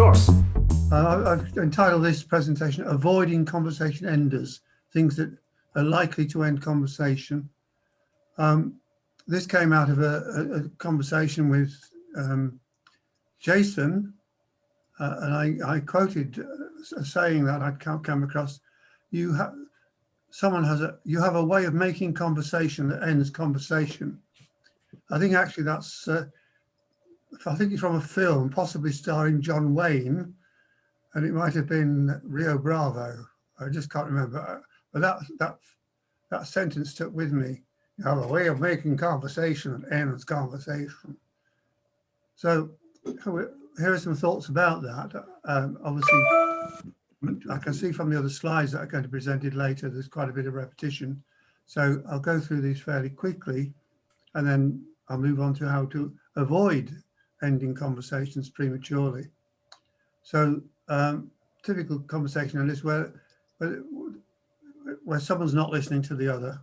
yours. I've entitled this presentation, Avoiding Conversation Enders, Things That Are Likely to End Conversation. This came out of a conversation with Jason, and I quoted a saying that I'd come across. You have a way of making conversation that ends conversation. I think actually that's, I think it's from a film, possibly starring John Wayne, and it might have been Rio Bravo. I just can't remember. But that sentence stuck with me. You have a way of making conversation that ends conversation. So here are some thoughts about that. Obviously, I can see from the other slides that are going to be presented later, there's quite a bit of repetition. So I'll go through these fairly quickly, and then I'll move on to how to avoid ending conversations prematurely. So typical conversation is where someone's not listening to the other,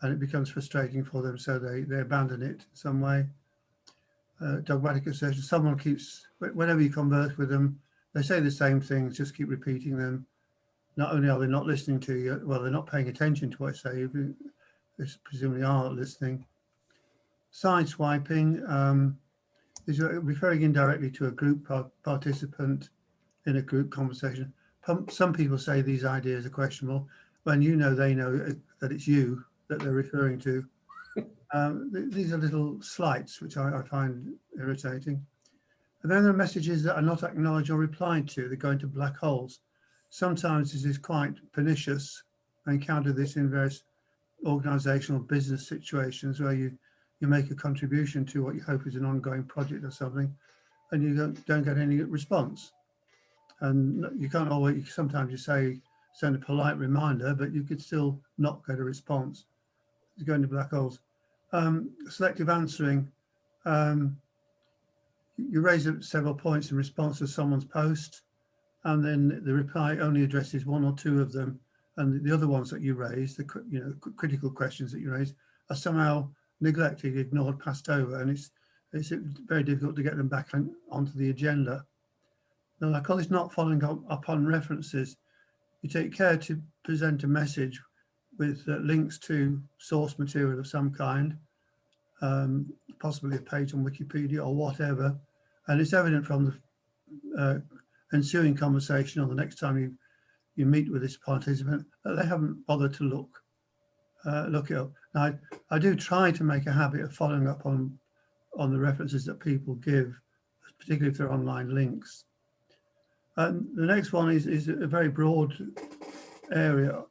and it becomes frustrating for them, so they abandon it in some way. Dogmatic assertion, someone keeps, whenever you converse with them, they say the same things, just keep repeating them. Not only are they not listening to you, well, they're not paying attention to what I say, they presumably are listening. Sideswiping is referring indirectly to a group participant in a group conversation. Some people say these ideas are questionable when you know they know that it's you that they're referring to. These are little slights which I find irritating. And then there are messages that are not acknowledged or replied to. They go into black holes. Sometimes this is quite pernicious. I encounter this in various organizational business situations where you make a contribution to what you hope is an ongoing project or something, and you don't get any response. And you can't always, sometimes you send a polite reminder, but you could still not get a response. You go into black holes. Selective answering. You raise several points in response to someone's post, and then the reply only addresses one or two of them, and the other ones that you raise, the critical questions that you raise, are somehow neglected, ignored, passed over, and it's very difficult to get them back onto the agenda. Now, I call this not following up on references. You take care to present a message with links to source material of some kind, possibly a page on Wikipedia or whatever, and it's evident from the ensuing conversation or the next time you meet with this participant that they haven't bothered to look it up. Now, I do try to make a habit of following up on the references that people give, particularly if they're online links. The next one is a very broad area.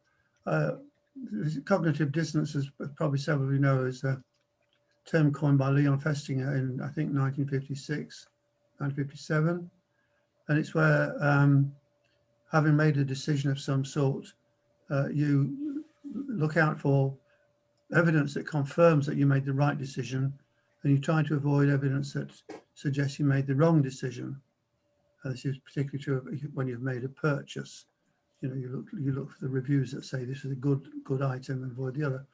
Cognitive dissonance, as probably several of you know, is a term coined by Leon Festinger in, I think, 1956, 1957. And it's where, having made a decision of some sort, you look out for evidence that confirms that you made the right decision, and you try to avoid evidence that suggests you made the wrong decision. This is particularly true when you've made a purchase. You look for the reviews that say this is a good item and avoid the other.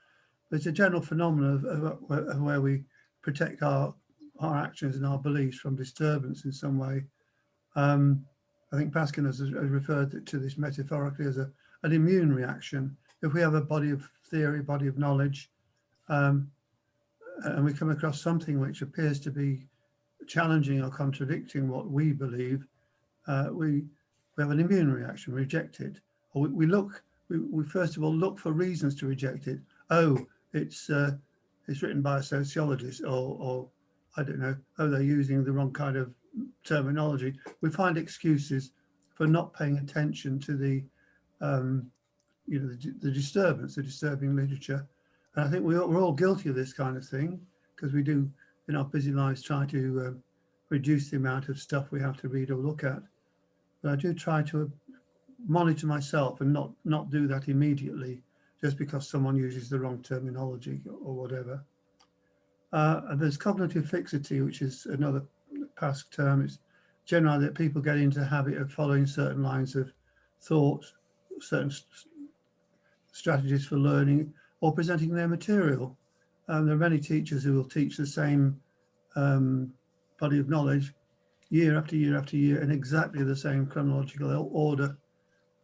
But it's a general phenomenon of where we protect our actions and our beliefs from disturbance in some way. I think Paskin has referred to this metaphorically as an immune reaction. If we have a body of theory, body of knowledge, and we come across something which appears to be challenging or contradicting what we believe, we have an immune reaction, reject it. Or we first of all look for reasons to reject it. Oh, it's written by a sociologist, or I don't know, oh, they're using the wrong kind of terminology. We find excuses for not paying attention to the disturbance, the disturbing literature. And I think we're all guilty of this kind of thing, because we do, in our busy lives, try to reduce the amount of stuff we have to read or look at. But I do try to monitor myself and not do that immediately, just because someone uses the wrong terminology or whatever. And there's cognitive fixity, which is another past term. It's generally that people get into the habit of following certain lines of thought, certain strategies for learning, or presenting their material. There are many teachers who will teach the same body of knowledge year after year after year in exactly the same chronological order,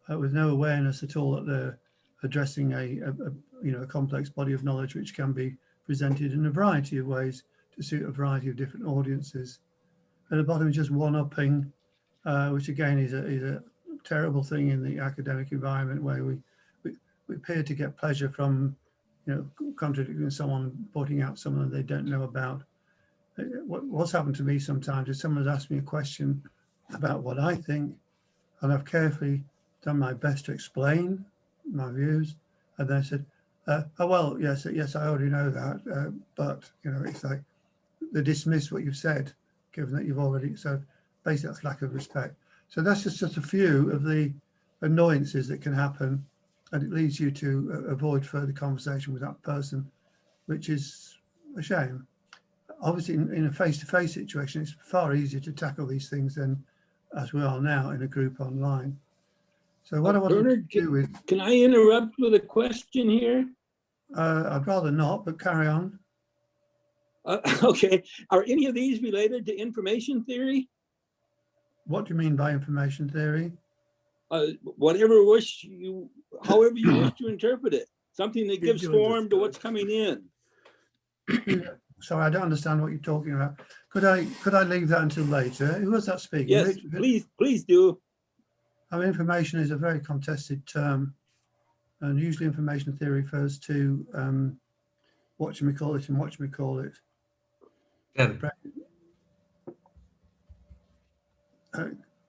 with no awareness at all that they're addressing a complex body of knowledge which can be presented in a variety of ways to suit a variety of different audiences. At the bottom is just one-upping, which again is a terrible thing in the academic environment, where we appear to get pleasure from, contradicting someone, pointing out someone they don't know about. What's happened to me sometimes is someone's asked me a question about what I think, and I've carefully done my best to explain my views, and then said, "Oh well, yes, I already know that," but it's like they dismiss what you've said, given that you've already. So basically, that's lack of respect. So that's just a few of the annoyances that can happen, and it leads you to avoid further conversation with that person, which is a shame. Obviously, in a face-to-face situation, it's far easier to tackle these things than as we are now in a group online. So what I wanted Bernard, to do with... Can I interrupt with a question here? I'd rather not, but carry on. Okay. Are any of these related to information theory? What do you mean by information theory? Whatever however you wish to interpret it. Something that gives form to what's coming in. Sorry, I don't understand what you're talking about. Could I leave that until later? Who was that speaking? Yes, please do. I mean, information is a very contested term, and usually information theory refers to whatchamacallit and whatchamacallit.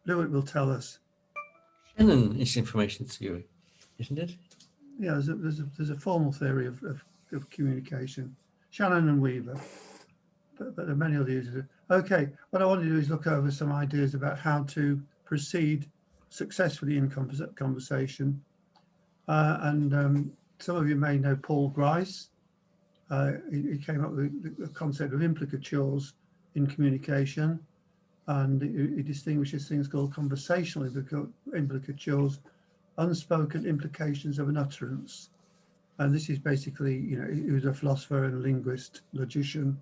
Lewitt will tell us. Shannon is information theory, isn't it? Yeah, there's a formal theory of communication. Shannon and Weaver, but there are many other users. Okay, what I want to do is look over some ideas about how to proceed successfully in conversation. And some of you may know Paul Grice. He came up with the concept of implicatures in communication, and he distinguishes things called conversational implicatures, unspoken implications of an utterance. And this is basically, he was a philosopher and linguist, logician,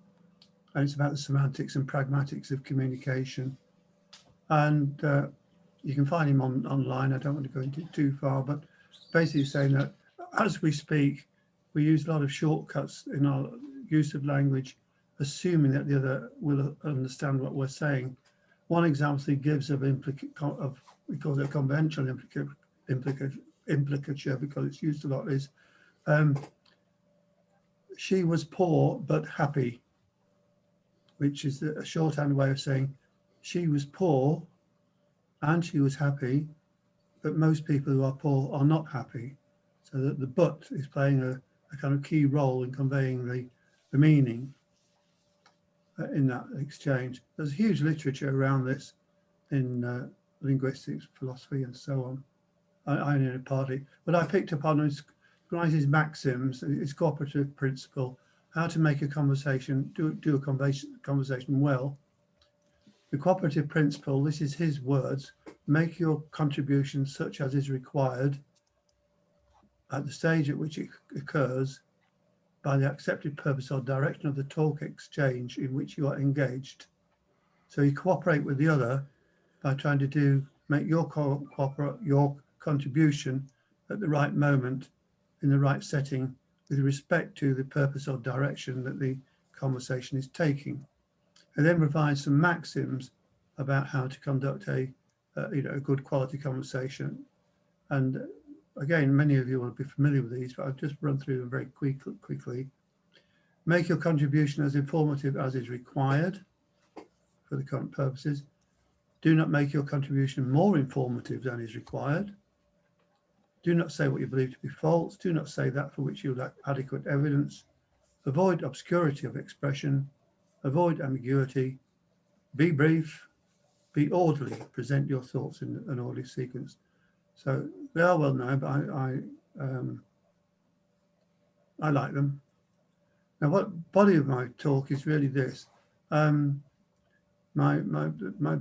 and it's about the semantics and pragmatics of communication. And you can find him online. I don't want to go into it too far, but basically saying that as we speak, we use a lot of shortcuts in our use of language, assuming that the other will understand what we're saying. One example he gives of we call it a conventional implicature because it's used a lot, is she was poor but happy, which is a shorthand way of saying she was poor and she was happy, but most people who are poor are not happy. So that the but is playing a kind of key role in conveying the meaning in that exchange. There's huge literature around this in linguistics, philosophy, and so on. I only know partly, but I picked up on Grice's maxims, his cooperative principle, how to make a conversation, do a conversation well. The cooperative principle, this is his words: make your contribution such as is required at the stage at which it occurs by the accepted purpose or direction of the talk exchange in which you are engaged. So you cooperate with the other by trying to make your contribution at the right moment, in the right setting, with respect to the purpose or direction that the conversation is taking. And then provide some maxims about how to conduct a good quality conversation. And again, many of you will be familiar with these, but I'll just run through them very quickly. Make your contribution as informative as is required for the current purposes. Do not make your contribution more informative than is required. Do not say what you believe to be false. Do not say that for which you lack adequate evidence. Avoid obscurity of expression. Avoid ambiguity. Be brief. Be orderly. Present your thoughts in an orderly sequence. So they are well known, but I like them. Now, what body of my talk is really this. My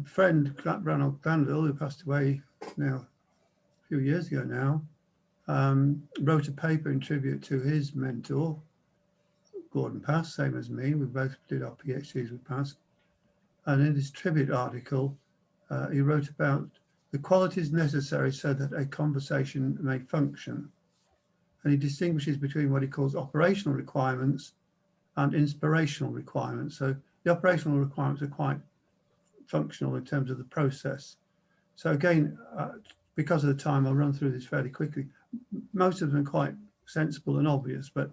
friend Glanville, who passed away now a few years ago now, wrote a paper in tribute to his mentor, Gordon Pass, same as me. We both did our PhDs with Pass. And in his tribute article, he wrote about the qualities necessary so that a conversation may function. And he distinguishes between what he calls operational requirements and inspirational requirements. So the operational requirements are quite functional in terms of the process. So again, because of the time, I'll run through this fairly quickly. Most of them are quite sensible and obvious, but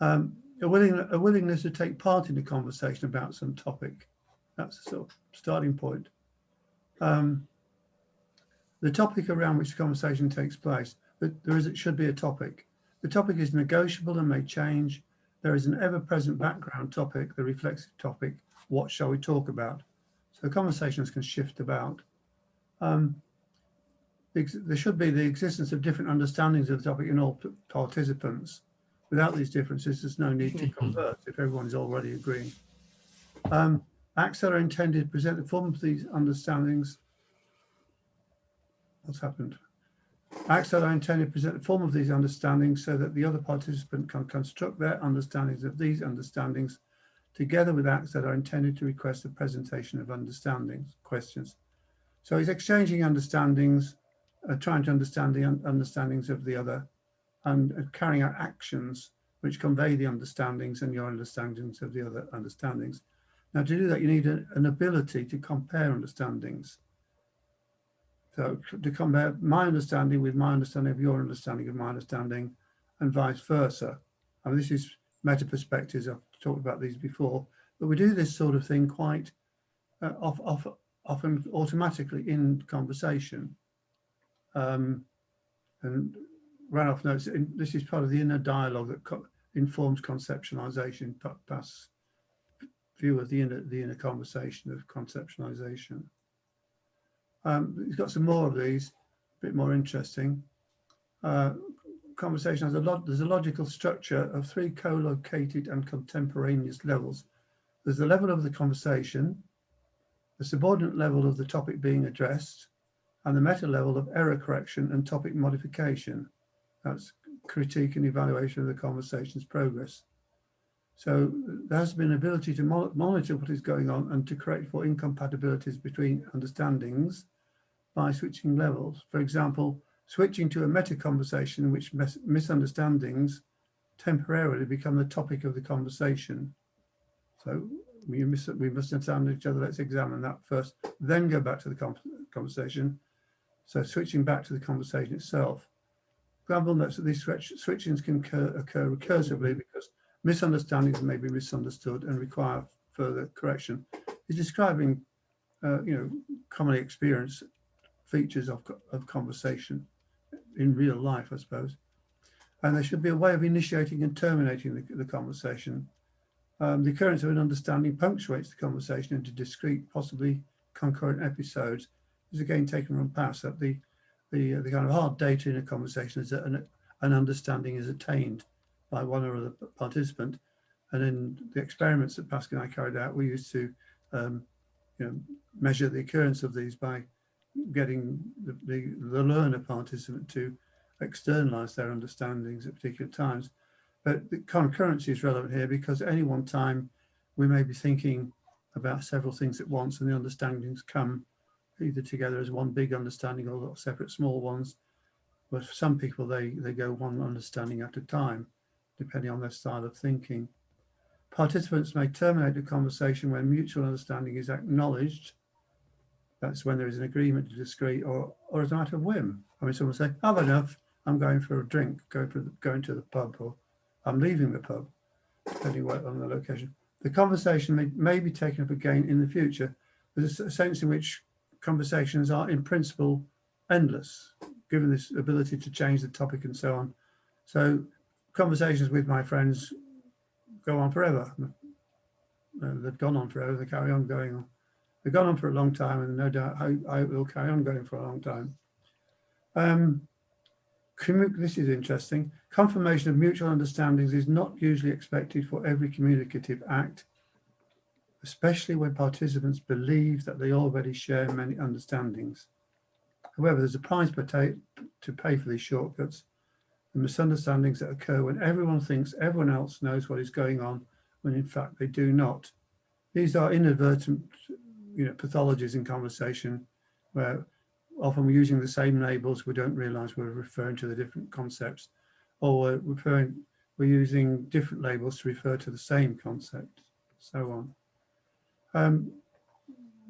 a willingness to take part in a conversation about some topic. That's the sort of starting point. The topic around which the conversation takes place, but it should be a topic. The topic is negotiable and may change. There is an ever-present background topic, the reflexive topic. What shall we talk about? So conversations can shift about. There should be the existence of different understandings of the topic in all participants. Without these differences, there's no need to converse if everyone is already agreeing. Acts that are intended to present the form of these understandings. What's happened? Acts that are intended to present the form of these understandings so that the other participant can construct their understandings of these understandings together with acts that are intended to request the presentation of understandings, questions. So he's exchanging understandings, trying to understand the understandings of the other, and carrying out actions which convey the understandings and your understandings of the other understandings. Now, to do that, you need an ability to compare understandings. So to compare my understanding with my understanding of your understanding of my understanding, and vice versa. I mean, this is meta perspectives. I've talked about these before, but we do this sort of thing quite often automatically in conversation. And Ranoff notes this is part of the inner dialogue that informs conceptualization, past view of the inner conversation of conceptualization. He's got some more of these, a bit more interesting. Conversation has there's a logical structure of 3 co-located and contemporaneous levels. There's the level of the conversation, the subordinate level of the topic being addressed, and the meta level of error correction and topic modification. That's critique and evaluation of the conversation's progress. So there has been an ability to monitor what is going on and to correct for incompatibilities between understandings by switching levels. For example, switching to a meta conversation in which misunderstandings temporarily become the topic of the conversation. So we must understand each other. Let's examine that first, then go back to the conversation. So switching back to the conversation itself. Glanville notes that these switchings can occur recursively because misunderstandings may be misunderstood and require further correction. He's describing, commonly experienced features of conversation in real life, I suppose. And there should be a way of initiating and terminating the conversation. The occurrence of an understanding punctuates the conversation into discrete, possibly concurrent episodes. Is again taken from past that the kind of hard data in a conversation is that an understanding is attained by one or other participant. And in the experiments that Pascal and I carried out, we used to measure the occurrence of these by getting the learner participant to externalize their understandings at particular times. But the concurrency is relevant here because at any one time we may be thinking about several things at once, and the understandings come either together as one big understanding or separate small ones. But for some people, they go one understanding at a time, depending on their style of thinking. Participants may terminate a conversation when mutual understanding is acknowledged. That's when there is an agreement to disagree, or as a matter of whim. I mean, someone will say, I've had enough, I'm going for a drink, going to the pub, or I'm leaving the pub, depending on the location. The conversation may be taken up again in the future. There's a sense in which conversations are in principle endless, given this ability to change the topic and so on. So conversations with my friends go on forever. They've gone on forever, they carry on going on. They've gone on for a long time, and no doubt I will carry on going for a long time. This is interesting. Confirmation of mutual understandings is not usually expected for every communicative act, especially when participants believe that they already share many understandings. However, there's a price to pay for these shortcuts, the misunderstandings that occur when everyone thinks everyone else knows what is going on, when in fact they do not. These are inadvertent, pathologies in conversation where often we're using the same labels, we don't realize we're referring to the different concepts, or we're using different labels to refer to the same concept, so on.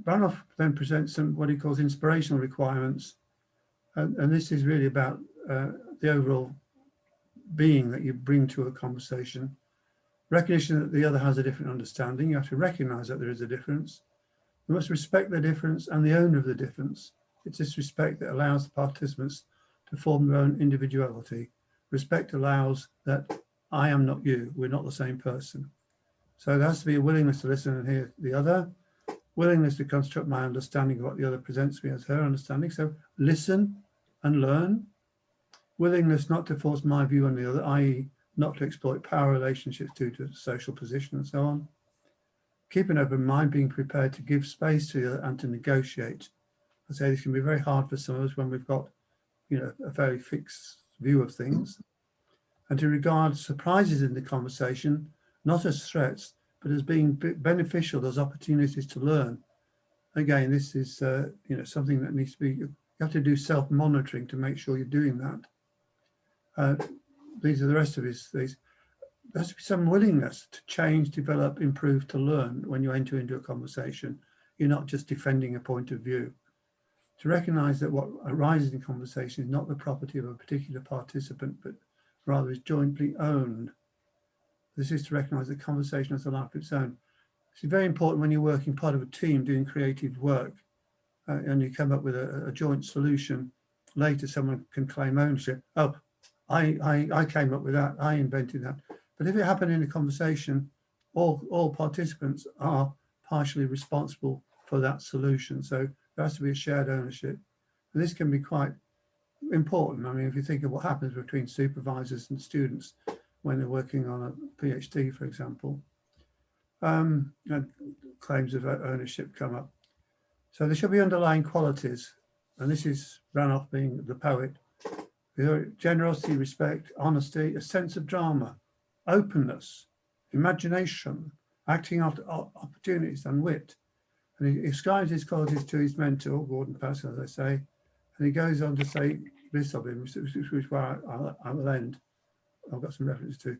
Ranoff then presents what he calls inspirational requirements, and this is really about the overall being that you bring to a conversation. Recognition that the other has a different understanding. You have to recognize that there is a difference. You must respect the difference and the owner of the difference. It's this respect that allows the participants to form their own individuality. Respect allows that I am not you, we're not the same person. So there has to be a willingness to listen and hear the other, willingness to construct my understanding of what the other presents me as her understanding. So listen and learn. Willingness not to force my view on the other, i.e. not to exploit power relationships due to social position and so on. Keep an open mind, being prepared to give space to the other and to negotiate. I say this can be very hard for some of us when we've got, a very fixed view of things. And to regard surprises in the conversation, not as threats, but as being beneficial, as opportunities to learn. Again, this is, something that needs to be, you have to do self-monitoring to make sure you're doing that. These are the rest of his things. There has to be some willingness to change, develop, improve, to learn when you enter into a conversation. You're not just defending a point of view. To recognize that what arises in conversation is not the property of a particular participant, but rather is jointly owned. This is to recognize that conversation has a life of its own. It's very important when you're working part of a team doing creative work and you come up with a joint solution. Later, someone can claim ownership. Oh, I came up with that, I invented that. But if it happened in a conversation, all participants are partially responsible for that solution. So there has to be a shared ownership. And this can be quite important. I mean, if you think of what happens between supervisors and students when they're working on a PhD, for example, and claims of ownership come up. So there should be underlying qualities. And this is Ranoff being the poet. Generosity, respect, honesty, a sense of drama, openness, imagination, acting after opportunities, and wit. And he ascribes his qualities to his mentor, Gordon Pascal, as I say, and he goes on to say this of him, which is where I will end. I've got some reference to.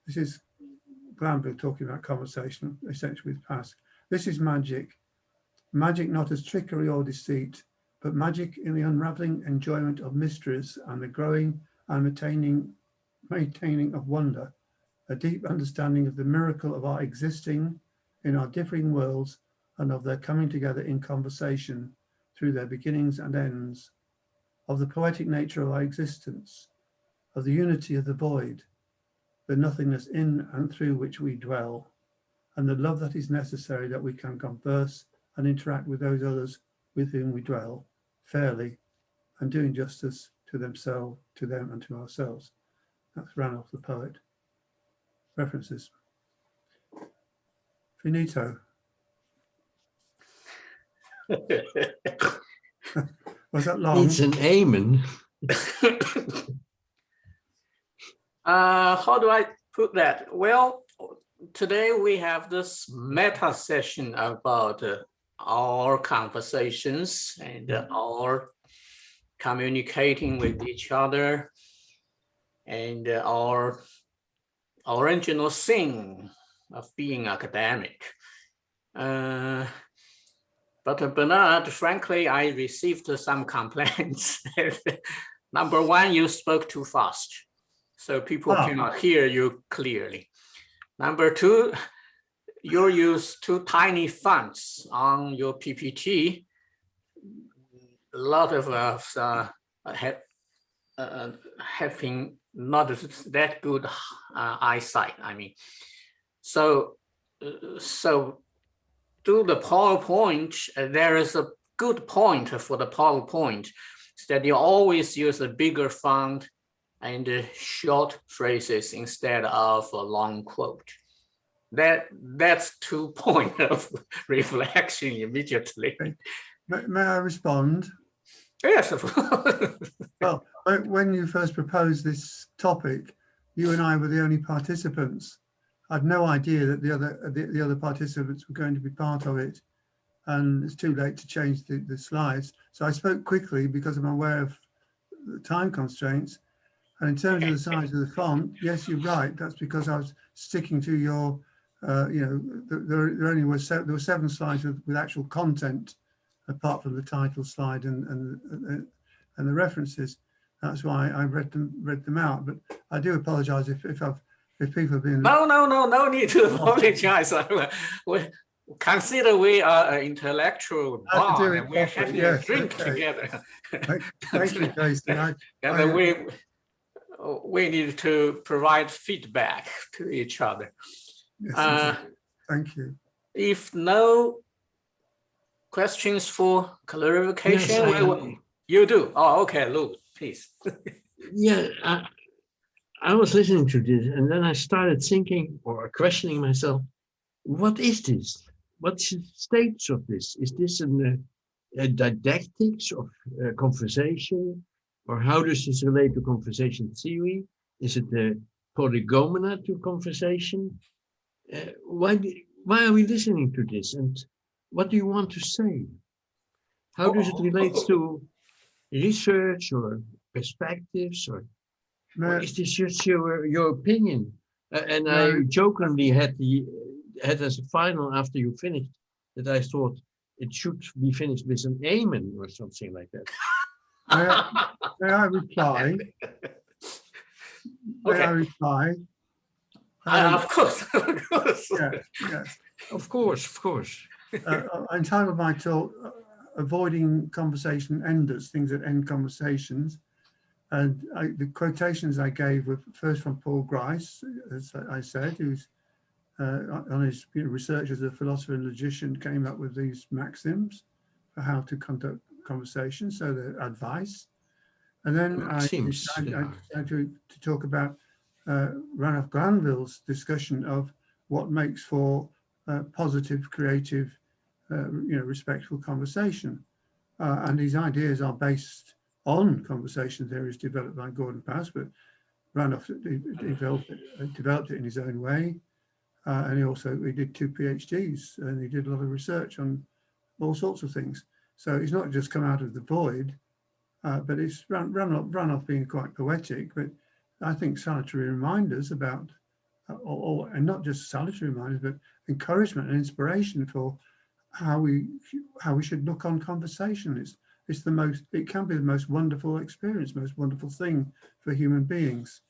This is Glanville talking about conversation, essentially with Pascal. This is magic. Magic not as trickery or deceit, but magic in the unraveling enjoyment of mysteries and the growing and maintaining of wonder, a deep understanding of the miracle of our existing in our differing worlds and of their coming together in conversation through their beginnings and ends, of the poetic nature of our existence, of the unity of the void, the nothingness in and through which we dwell, and the love that is necessary that we can converse and interact with those others with whom we dwell fairly and doing justice to themselves, to them and to ourselves. That's Ranoff the poet. References. Finito. Was that long? It's an amen. How do I put that? Well, today we have this meta session about our conversations and our communicating with each other and our original thing of being academic. But Bernard, frankly, I received some complaints. Number one, you spoke too fast, so people cannot hear you clearly. Number two, you use too tiny fonts on your PPT. A lot of us having not that good eyesight. I mean, so do the PowerPoint. There is a good point for the PowerPoint is that you always use a bigger font and short phrases instead of a long quote. That's 2 points of reflection immediately. May I respond? Yes, of course. Well, when you first proposed this topic, you and I were the only participants. had no idea that the other participants were going to be part of it, and it's too late to change the slides. So I spoke quickly because I'm aware of the time constraints. And in terms of the size of the font, yes, you're right. That's because I was sticking to your, there only were there were 7 slides with actual content, apart from the title slide and the references. That's why I read them out. But I do apologise if people have been. No need to apologize. We consider we are an intellectual bond, and we're having a drink together. Thank you, Jason. And we need to provide feedback to each other. Yes, thank you. If no questions for clarification, Yes, you do. Oh, okay, Luke, please. Yeah, I was listening to this, and then I started thinking or questioning myself, what is this? What's the status of this? Is this a didactics of conversation? Or how does this relate to conversation theory? Is it the prolegomena to conversation? Why are we listening to this? And what do you want to say? How does it relate to research or perspectives? Or is this just your opinion? And I jokingly had as a final after you finished that I thought it should be finished with an amen or something like that. May I reply? May I reply? Of course, of course. Yes. Of course. I entitled my talk, Avoiding Conversation Enders, things that end conversations. And the quotations I gave were first from Paul Grice, as I said, who's on his research as a philosopher and logician, came up with these maxims for how to conduct conversations, so the advice. And then I decided to talk about Ranulph Glanville's discussion of what makes for positive, creative, respectful conversation. And these ideas are based on conversation theories developed by Gordon Pass, but Ranulph developed it in his own way. And he did 2 PhDs, and he did a lot of research on all sorts of things. So it's not just come out of the void, but it's run off being quite poetic, but I think salutary reminders about, and not just salutary reminders, but encouragement and inspiration for how we should look on conversation. It can be the most wonderful experience, most wonderful thing for human beings.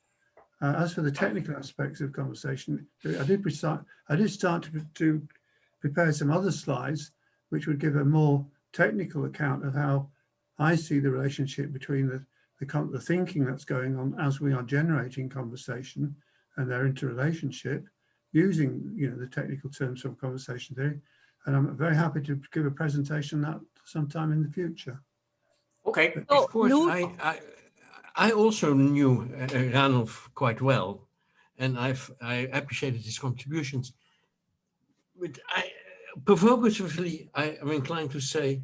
As for the technical aspects of conversation, I did start to prepare some other slides, which would give a more technical account of how I see the relationship between the thinking that's going on as we are generating conversation and their interrelationship, using the technical terms from conversation theory. And I'm very happy to give a presentation on that sometime in the future. Okay. Of course, I also knew Ranulph quite well, and I appreciated his contributions. But provocatively, I am inclined to say,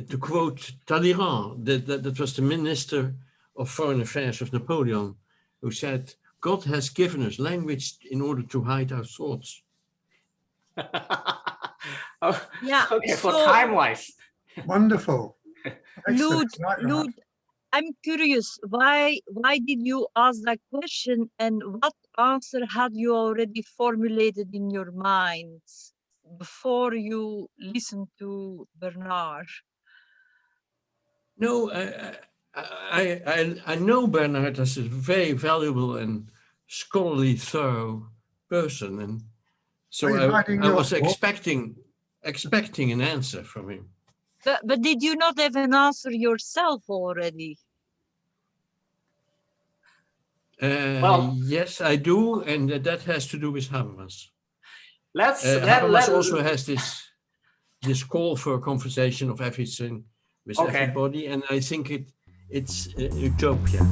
to quote Talleyrand, that was the Minister of Foreign Affairs of Napoleon, who said, "God has given us language in order to hide our thoughts." Yeah. Okay, for time-wise. Wonderful. Lud, I'm curious, why did you ask that question, and what answer had you already formulated in your mind before you listened to Bernard? No, I know Bernard as a very valuable and scholarly, thorough person, and so I was expecting an answer from him. But did you not have an answer yourself already? Yes, I do, and that has to do with Habermas. Habermas also has this call for a conversation of everything with everybody, and I think it's utopia.